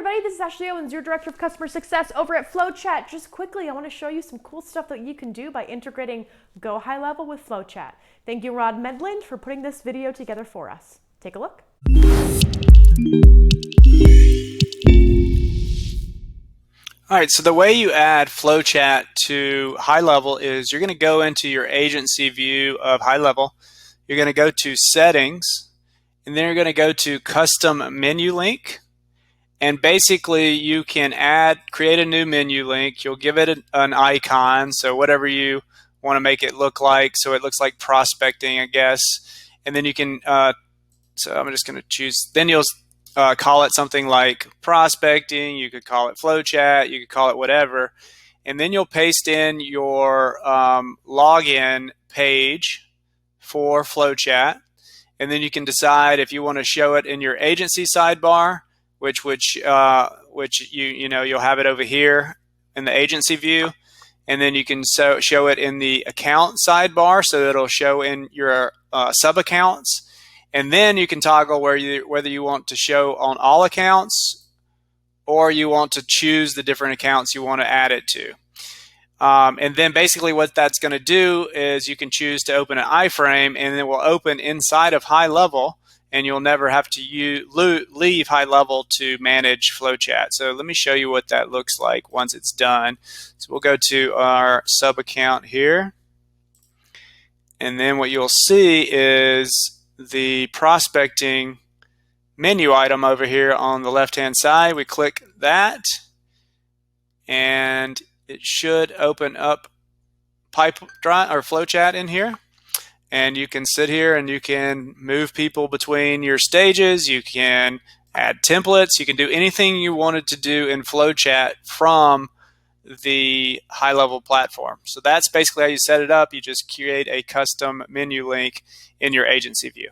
everybody, this is Ashley Owens, your Director of Customer Success over at FlowChat. Just quickly, I want to show you some cool stuff that you can do by integrating GoHighLevel with FlowChat. Thank you, Ron Medlin, for putting this video together for us. Take a look. All right, so the way you add FlowChat to HighLevel is you're going to go into your agency view of HighLevel. You're going to go to Settings, and then you're going to go to Custom Menu Link. And basically, you can create a new menu link. You'll give it an icon, so whatever you want to make it look like. So it looks like prospecting, I guess. And then you can, so I'm just going to choose, then you'll call it something like prospecting. You could call it FlowChat. You could call it whatever. And then you'll paste in your login page for FlowChat. And then you can decide if you want to show it in your agency sidebar, which you'll have it over here in the agency view, and then you can show it in the account sidebar, so it'll show in your sub accounts, and then you can toggle whether you want to show on all accounts or you want to choose the different accounts you want to add it to. And then basically what that's going to do is you can choose to open an iframe, and it will open inside of HighLevel, and you'll never have to leave HighLevel to manage FlowChat. So let me show you what that looks like once it's done. So we'll go to our sub account here, and then what you'll see is the prospecting menu item over here on the left hand side. We click that, and it should open up FlowChat in here. And you can sit here and you can move people between your stages. You can add templates. You can do anything you wanted to do in FlowChat from the HighLevel platform. So that's basically how you set it up. You just create a custom menu link in your agency view.